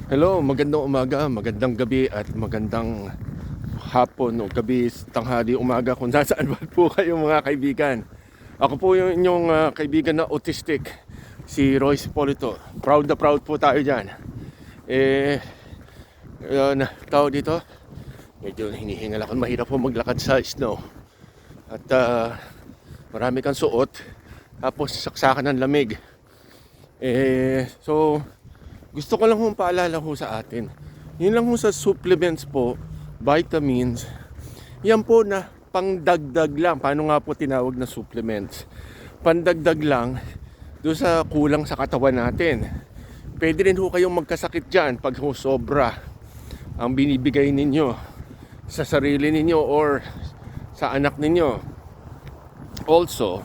Hello, magandang umaga, magandang gabi at magandang hapon o gabi, tanghali, umaga kung nasaan man po kayo mga kaibigan. Ako po yung inyong kaibigan na autistic, si Royce Polito. Proud na proud po tayo dyan. Tao dito, medyo hinihingal ako, mahirap po maglakad sa snow. At marami kang suot, tapos saksakan ng lamig. So gusto ko lang hong paalala ho sa atin. Yun lang ho sa supplements po, vitamins. Yan po na pangdagdag lang. Paano nga po tinawag na supplements? Pandagdag lang doon sa kulang sa katawan natin. Pwede rin ho kayong magkasakit dyan pag ho sobra ang binibigay ninyo sa sarili ninyo or sa anak ninyo. Also,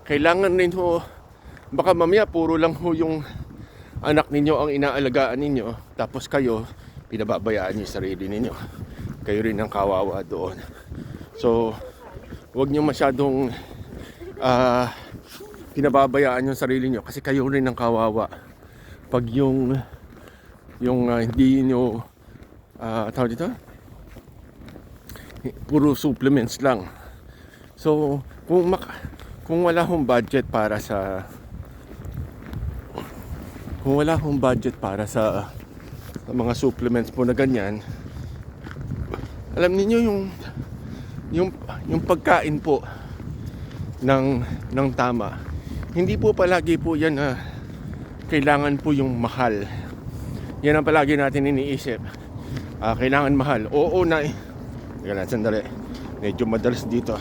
kailangan rin ho, baka mamaya puro lang ho yung anak ninyo ang inaalagaan ninyo, tapos kayo pinababayaan niyo sarili ninyo. Kayo rin ang kawawa doon. So huwag niyo masyadong pinababayaan yung sarili niyo, kasi kayo rin ang kawawa pag yung hindi niyo tawag dito, puro supplements lang. So kung wala hong budget para sa mga supplements po na ganyan, alam niyo yung pagkain po ng tama, hindi po palagi po yan na kailangan po yung mahal. Yan ang palagi natin iniisip. Kailangan mahal. Oo na eh. Teka lang, sandali. Medyo madalas dito.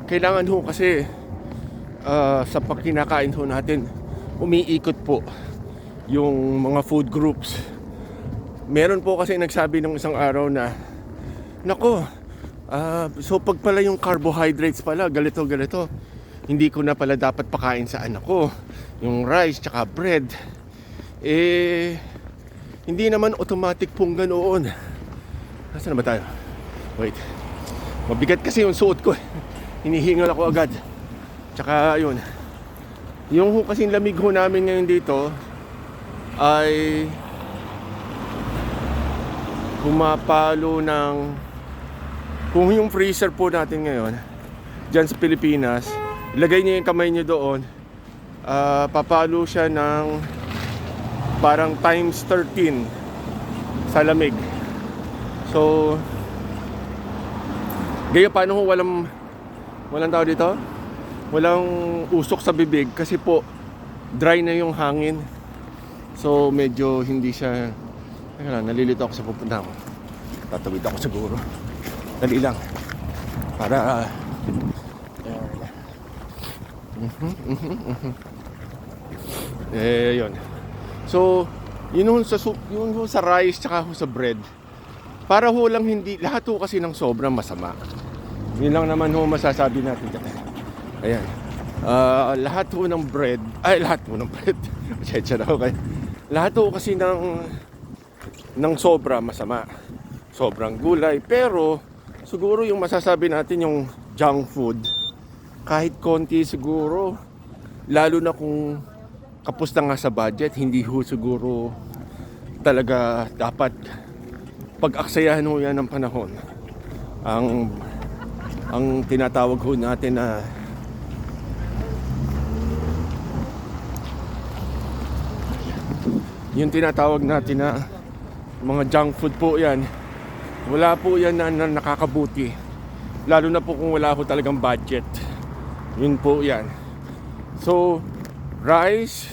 Kailangan ho kasi sa pagkinakain ho natin, umiikot po yung mga food groups. Meron po kasi nagsabi nung isang araw na, nako, so pag pala yung carbohydrates pala ganito, hindi ko na pala dapat pakain sa anak ko yung rice tsaka bread. Hindi naman automatic pong ganoon. Nasaan na ba tayo? Wait, mabigat kasi yung suot ko. Hinihingal ako agad. Tsaka yun, yung kasing lamig ho namin ngayon dito ay pumapalo ng, kung yung freezer po natin ngayon dyan sa Pilipinas, ilagay niyo yung kamay niyo doon, papalo siya ng parang times 13 sa lamig. So gaya paano ho walang tao dito, walang usok sa bibig kasi po dry na yung hangin. So medyo hindi siya, nalilito ako sa pupunta ko. Tatawid ako siguro, dali lang para yun. So yun ho sa rice tsaka ho sa bread, para ho lang hindi lahat ho kasi ng sobrang masama. Yun lang naman ho masasabi natin dyan. Ayan, lahat ho ng bread lahat ho kasi ng sobra masama, sobrang gulay. Pero siguro yung masasabi natin yung junk food, kahit konti siguro, lalo na kung kapos na nga sa budget, hindi ho siguro talaga dapat pag-aksayahan ho yan ng panahon. Ang tinatawag ho natin na yung tinatawag natin na mga junk food po yan, wala po yan na nakakabuti, lalo na po kung wala po talagang budget. Yun po yan. So rice,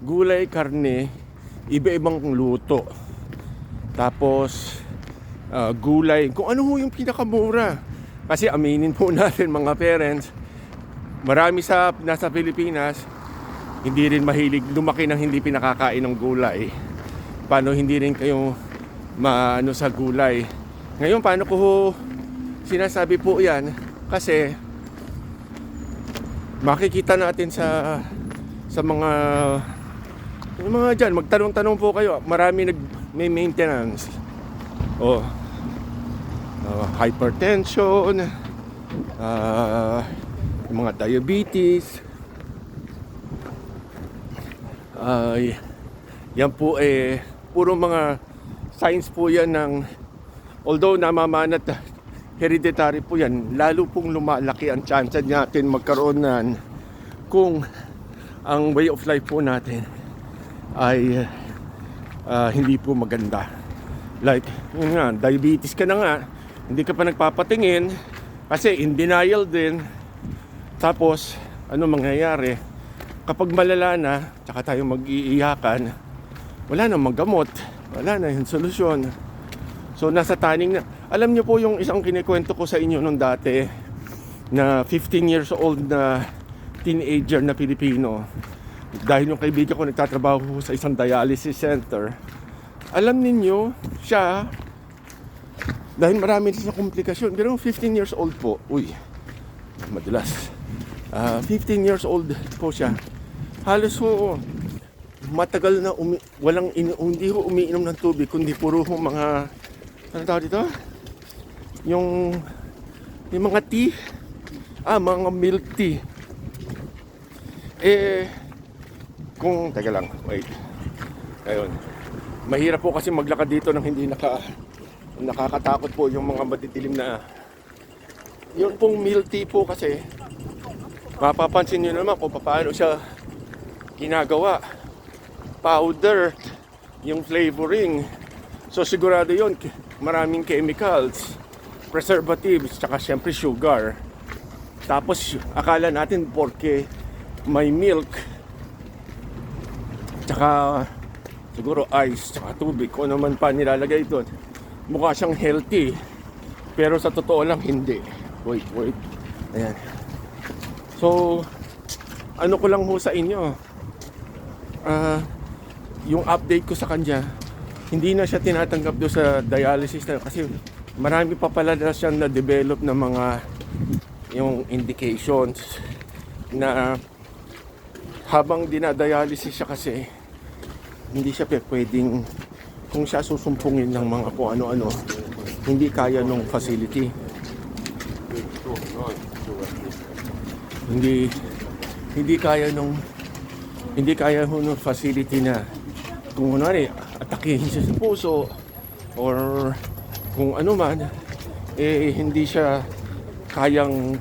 gulay, karne, iba-ibang luto, tapos gulay, kung ano ho yung pinakamura. Kasi aminin po natin mga parents, marami sa nasa Pilipinas hindi rin mahilig, lumaki ng hindi pinakakain ng gulay. Paano hindi rin kayo maano sa gulay? Ngayon paano ko ho sinasabi po yan? Kasi makikita natin sa mga dyan, magtanong-tanong po kayo, marami may maintenance. Hypertension, yung mga diabetes. Yan po puro mga signs po yan ng, although namamanat, hereditary po yan, lalo pong lumalaki ang chance natin magkaroon nan kung ang way of life po natin ay hindi po maganda. Like, yun nga, diabetes ka na nga, hindi ka pa nagpapatingin kasi in denial din. Tapos, ano mangyayari? Kapag malala na, tsaka tayo mag-iiyakan, wala na maggamot, wala na yung solusyon. So, nasa taning na. Alam niyo po yung isang kinikwento ko sa inyo nung dati, na 15 years old na teenager na Pilipino. Dahil yung kaibigan ko nagtatrabaho sa isang dialysis center. Alam ninyo, siya, dahil marami siyang komplikasyon, pero 15 years old po, madulas. 15 years old po siya. Halos ho, matagal na hindi ho umiinom ng tubig, kundi puro ho mga, ano tawag dito? Yung mga tea, mga milk tea. Teka lang, wait. Ayun. Mahirap po kasi maglakad dito nang hindi nakakatakot po yung mga matitilim na. Yung pong milk tea po kasi, mapapansin nyo naman kung paano siya ginagawa. Powder, yung flavoring. So sigurado yun, maraming chemicals, preservatives, tsaka syempre sugar. Tapos akala natin porque may milk, tsaka siguro ice, tsaka tubig, kung naman pa nilalagay doon, mukha siyang healthy. Pero sa totoo lang hindi. Wait. Ayan. So, ano ko lang ho sa inyo, yung update ko sa kanya, hindi na siya tinatanggap doon sa dialysis na, kasi marami pa pala na siyang na-develop na mga yung indications na habang dinadialysis siya kasi hindi siya pwedeng, kung siya susumpungin ng mga kung ano-ano, hindi kaya nung facility. Hindi kaya nung facility na kung kunwari atakihin siya sa puso or kung ano man, hindi siya kayang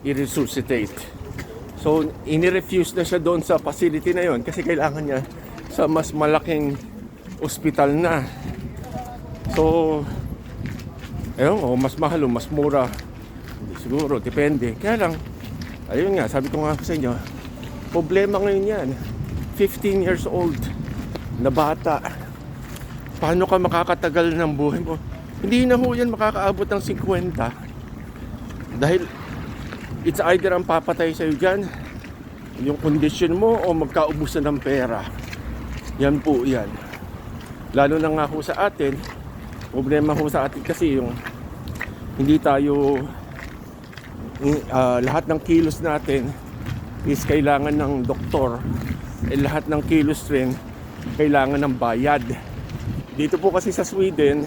i-resuscitate. So ini-refuse na siya doon sa facility na yon kasi kailangan niya sa mas malaking ospital na. So mas mahal o mas mura, hindi siguro, depende. Kaya lang, ayun nga, sabi ko nga sa inyo, problema ngayon yan, 15 years old na bata, paano ka makakatagal ng buhay mo? Hindi na ho yan makakaabot ng 50, dahil it's either ang papatay sa'yo dyan, yung condition mo, o magkaubusan ng pera. Yan po yan. Lalo na nga ho sa atin, problema ho sa atin kasi yung hindi tayo lahat ng kilos natin is kailangan ng doktor, lahat ng kilos rin kailangan ng bayad. Dito po kasi sa Sweden,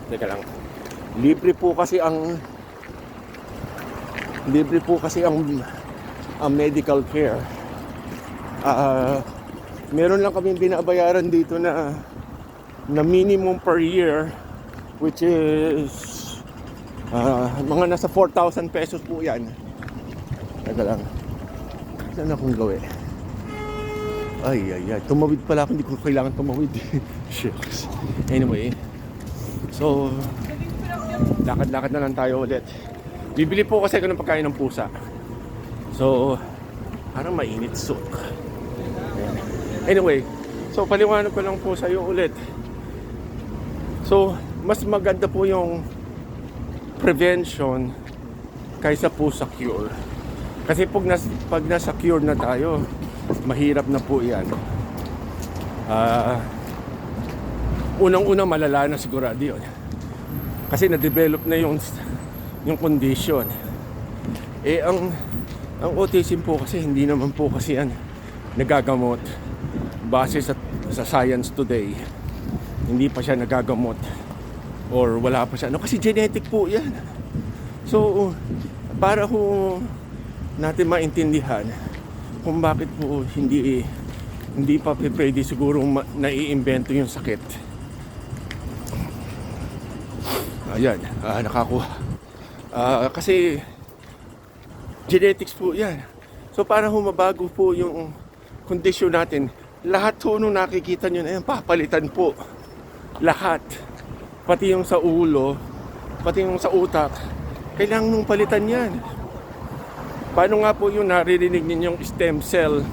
teka lang, libre po kasi ang medical care. Meron lang kaming binabayaran dito na minimum per year, which is mga nasa 4,000 pesos po yan. Teka lang, saan akong gawin? Ay, tumawid pala ako, hindi ko kailangan tumawid. Shucks. Anyway, so lakad-lakad na lang tayo ulit. Bibili po kasi ako ng pagkain ng pusa. So parang mainit soup. Anyway, so paliwanag ko lang po sa iyo ulit. So mas maganda po yung prevention kaysa po sa cure. Kasi pag nasa cure na tayo, mahirap na po yan. Unang-una malala na sigurado yun. Kasi na-develop na yung condition. Ang autism po kasi hindi naman po kasi yan nagagamot base sa science today. Hindi pa siya nagagamot or wala pa siya. Kasi genetic po yan. So para ho natin maintindihan kung bakit po hindi pa pwede siguro naiimbento yung sakit. Ayan, nakakuha. Kasi genetics po yan. So para ho mabago po yung kondisyon natin, lahat ho nung nakikita nyo na yan, papalitan po. Lahat. Pati yung sa ulo, pati yung sa utak, kailangan nung palitan yan. Paano nga po yung naririnig ninyong stem cell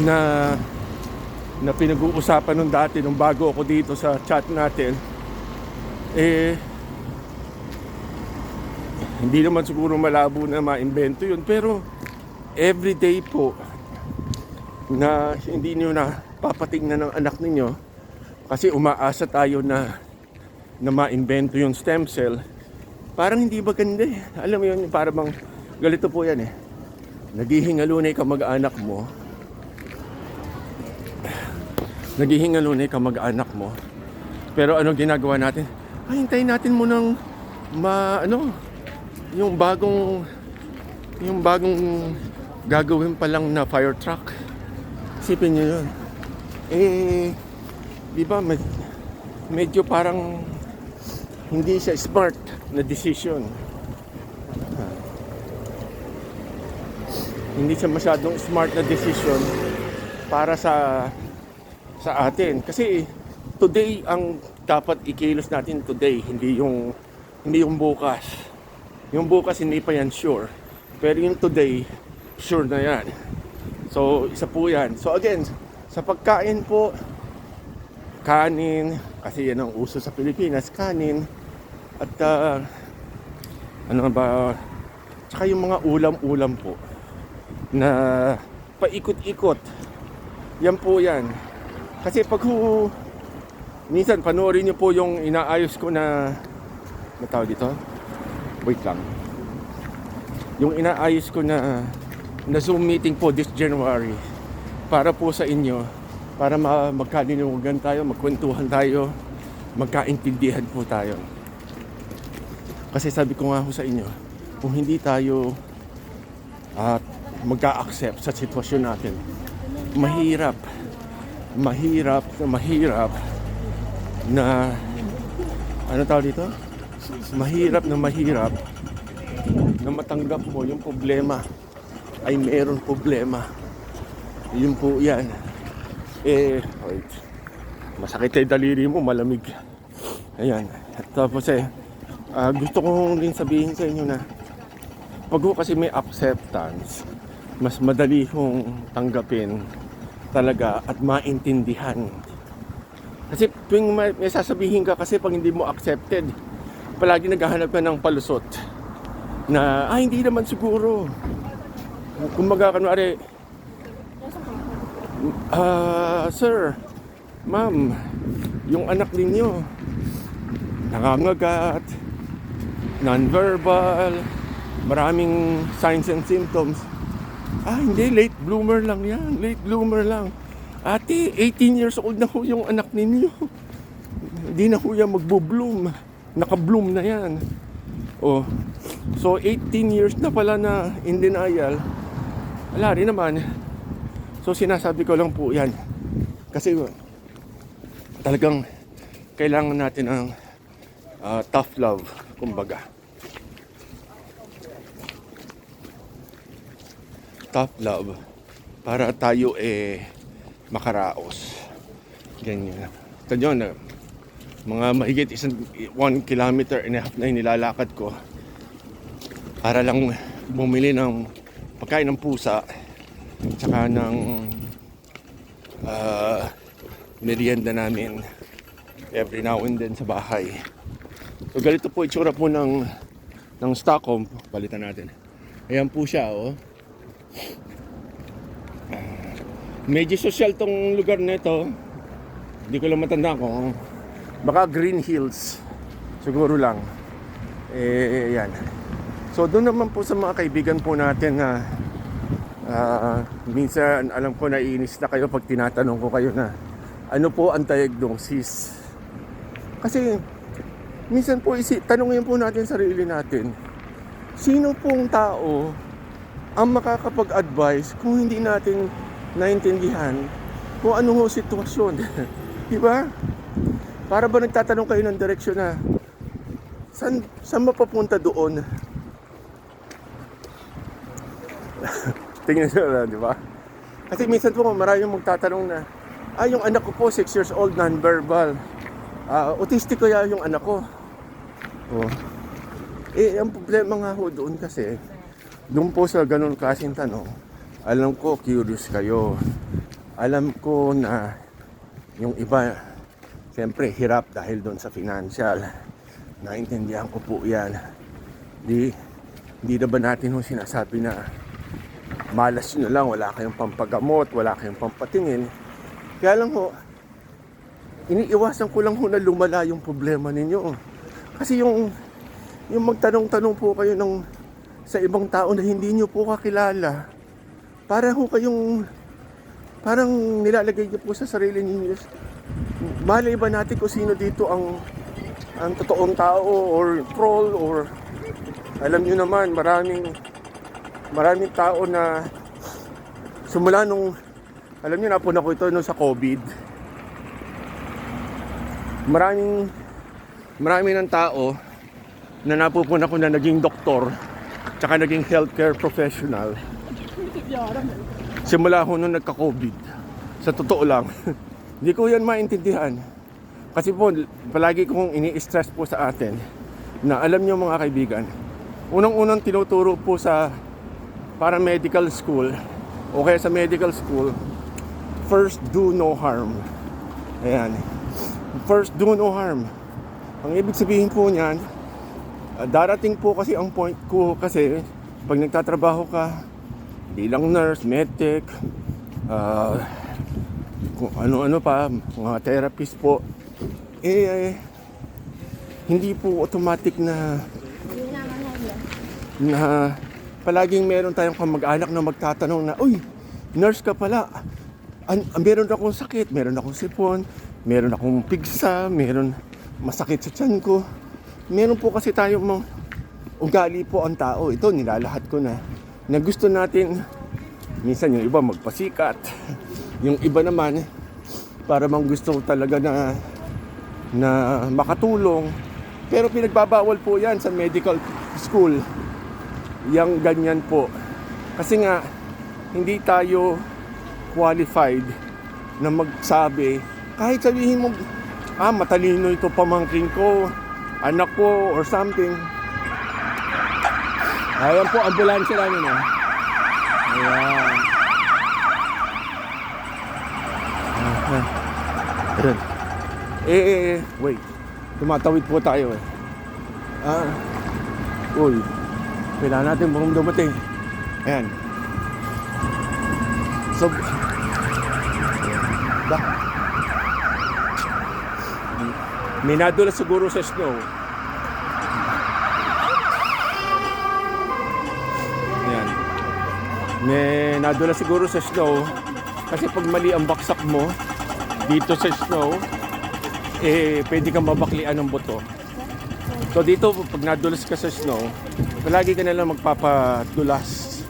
na pinag-uusapan nung dati, nung bago ako dito sa chat natin, hindi naman siguro malabo na maimbento yun, pero everyday po na hindi nyo na papatingnan ng anak ninyo kasi umaasa tayo na maimbento yung stem cell, parang hindi maganda eh. Alam mo yun, parang bang galito po yan eh. Naghihingalunay ka mag-anak mo. Naghihingalunay ka mag-anak mo. Pero ano ginagawa natin? Ay, hintayin natin mo ng yung bagong gagawin pa lang na fire truck. Isipin nyo yun. Di ba medyo parang hindi siya smart na decision. Hindi siya masyadong smart na decision para sa atin. Kasi today ang dapat ikilos natin today, hindi yung bukas. Yung bukas hindi pa yan sure. Pero yung today, sure na yan. So, isa po yan. So again, sa pagkain po, kanin, kasi yan ang uso sa Pilipinas, kanin, at ano ba, tsaka yung mga ulam-ulam po, na paikot-ikot, yan po yan. Kasi pag minsan panoorin nyo po yung inaayos ko na tawag dito, wait lang, yung inaayos ko na Zoom meeting po this January para po sa inyo, para magkalinawagan tayo, magkwentuhan tayo, magkaintindihan po tayo. Kasi sabi ko nga ho sa inyo, kung hindi tayo magka-accept sa sitwasyon natin, mahirap na ano tawag dito? Mahirap na matanggap mo yung problema ay meron problema. Yun po yan. Wait. Masakit yung daliri mo, malamig. Ayan. Tapos gusto ko rin sabihin sa inyo na pag kasi may acceptance, mas madali kong tanggapin talaga at maintindihan. Kasi tuwing may sasabihin ka, kasi pag hindi mo accepted, palagi naghahanap ka ng palusot na hindi naman siguro. Kumbaga kunwari, sir, ma'am, yung anak ninyo nangangagat, non-verbal, maraming signs and symptoms. Hindi, late bloomer lang yan. Late bloomer lang. Ate, 18 years old na ho yung anak ninyo. Hindi na ho yan magbo-bloom. Naka-bloom na yan. So 18 years na pala na in denial. Wala rin naman. So sinasabi ko lang po yan. Kasi talagang kailangan natin ng tough love, kumbaga. Tough love para tayo makaraos. Ganyan. Ito yun, mga mahigit 1.5 kilometer na nilalakad ko para lang bumili ng pagkain ng pusa tsaka ng merienda namin every now and then sa bahay. So ganito po itsura po ng Stockholm. Palitan natin. Ayan po siya, medyo social tong lugar nito. Hindi ko lang matanda kung baka Green Hills siguro lang. Yan. So doon naman po sa mga kaibigan po natin na minsan alam ko naiinis na kayo pag tinatanong ko kayo na ano po ang diagnosis. Kasi minsan po tanungin po natin sarili natin, sino pong tao ang makakapag-advise kung hindi natin naintindihan kung ano ho sitwasyon? Di ba? Para ba nagtatanong kayo ng direksyon na saan mapapunta doon? Tingnan nyo na, di ba? Kasi minsan po maraming magtatanong na, yung anak ko po 6 years old, non-verbal. Autistic kaya yung anak ko. Oh. Ang problema nga ho doon kasi, doon po sa ganun klaseng tanong, alam ko curious kayo. Alam ko na yung iba, siyempre hirap dahil doon sa financial. Naintindihan ko po yan. Hindi na ba natin ho sinasabi na malas nyo lang, wala kayong pampagamot, wala kayong pampatingin. Kaya lang ho, iniiwasan ko lang ho na lumala yung problema ninyo. Kasi yung magtanong-tanong po kayo sa ibang tao na hindi nyo po kakilala, para ho kayong parang nilalagay nyo po sa sarili ninyo. Malay ba natin kung sino dito ang totoong tao or troll, or alam nyo naman maraming tao na simula nung, alam nyo, napuna ko ito nung sa COVID. Marami ng tao na napupuna ko na naging doktor tsaka naging healthcare professional simula ko nung nagka-COVID. Sa totoo lang. Hindi ko yan maintindihan. Kasi po, palagi kong ini-stress po sa atin na alam nyo mga kaibigan, unang-unang tinuturo po sa para medical school o kaya sa medical school, first do no harm. Ayan. First do no harm. Ang ibig sabihin po niyan, darating po kasi ang point ko, kasi pag nagtatrabaho ka bilang nurse, medtech, kung ano-ano pa, mga therapist po, hindi po automatic na palaging meron tayong kamag-anak na magtatanong na, uy, nurse ka pala, meron akong sakit, meron akong sipon, meron akong pigsa, meron masakit sa tiyan ko. Meron po kasi tayong mga ugali po ang tao. Ito, nilalahat ko na gusto natin, minsan yung iba magpasikat, yung iba naman para mang gusto talaga na makatulong. Pero pinagbabawal po yan sa medical school, yang ganyan po. Kasi nga hindi tayo qualified na magsabi, kahit sabihin mo matalino ito, pamangkin ko, anak ko, or something. Ayan po, ambulansya namin Ayan. Ayan. Wait. Tumatawid po tayo Uy. Kailangan natin buong dumating. Ayan. So, may nadulas siguro sa snow. Ayan. May nadulas siguro sa snow. Kasi pag mali ang baksak mo dito sa snow, pwede kang mabaklian ng buto. So dito, pag nadulas ka sa snow, palagi ka na lang magpapadulas.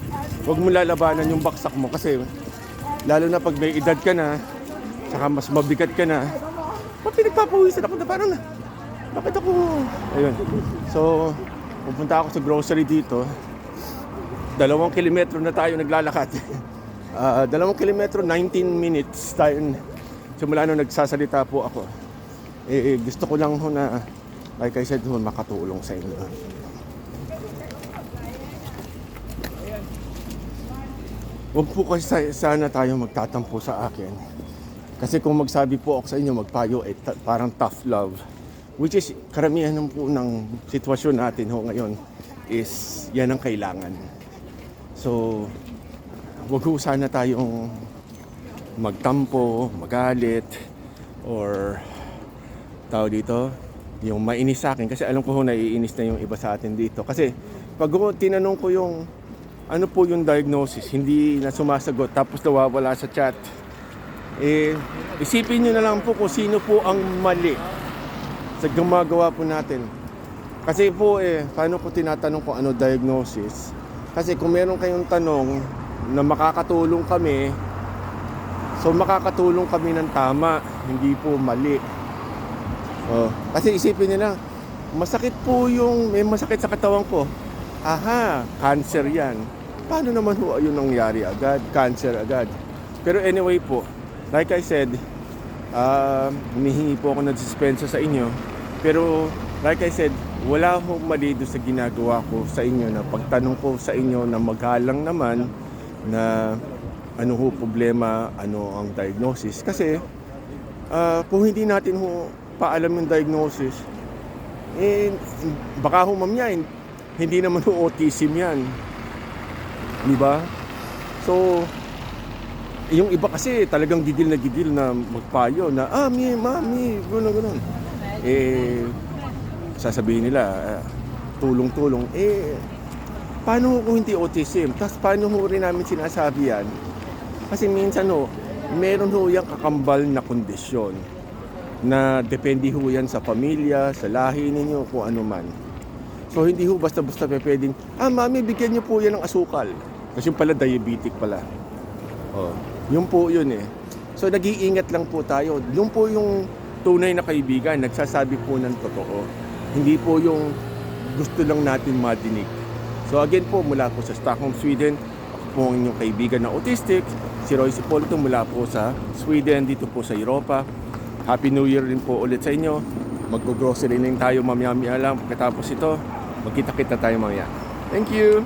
Huwag mo lalabanan yung baksak mo kasi lalo na pag may edad ka na, saka mas mabigat ka na, pinagpapawisan ako na parang bakit ako? Ayun. So, pupunta ako sa grocery dito. 2 kilometro na tayo naglalakad. 2 kilometro, 19 minutes tayo simula nung nagsasalita po ako. Gusto ko lang na, like I said, makatulong sa inyo. Huwag po kasi sana tayo magtatampo sa akin. Kasi kung magsabi po ako sa inyo, magpayo, parang tough love. Which is, karamihan po ng sitwasyon natin ngayon is yan ang kailangan. So, huwag po sana tayong magtampo, magalit, or tao dito, yung mainis sa akin. Kasi alam ko naiinis na yung iba sa atin dito. Kasi pag tinanong ko yung ano po yung diagnosis, hindi na sumasagot, tapos nawawala sa chat, isipin nyo na lang po kung sino po ang mali sa gumagawa po natin. Kasi po paano ko tinatanong kung ano diagnosis? Kasi kung meron kayong tanong na makakatulong kami, so makakatulong kami ng tama, hindi po mali. Kasi isipin nila, masakit po may masakit sa katawan ko. Aha, cancer yan. Paano naman ho ayun nangyari agad? Cancer agad. Pero anyway po, like I said, humihingi po ako ng dispensa sa inyo. Pero like I said, wala akong mali doon sa ginagawa ko sa inyo na pagtanong ko sa inyo na magalang naman na ano ho problema, ano ang diagnosis. Kasi kung hindi natin ho paalam yung diagnosis, baka ho hindi naman ho autism yan. Di ba? So, yung iba kasi talagang gigil na magpayo na, mami, gano'n. Sasabihin nila, tulong-tulong. Paano kung hindi autism? Tapos paano ho rin namin sinasabi yan? Kasi minsan meron ho yung kakambal na kondisyon na depende ho yan sa pamilya, sa lahi ninyo, kung ano man. So hindi ho basta-basta pwedeng, mami, bigyan niyo po yan ng asukal. Kasi yung pala diabetic pala. Yun po yun So nag-iingat lang po tayo. Yun po yung tunay na kaibigan, nagsasabi po ng totoo. Hindi po yung gusto lang natin madinig. So again po, mula po sa Stockholm, Sweden, ako po ang inyong kaibigan na autistic, si Roy Sipolito mula po sa Sweden, dito po sa Europa. Happy New Year rin po ulit sa inyo. Mag-grocery rin tayo mamaya lang. Pagkatapos ito, magkita-kita tayo mamaya. Thank you!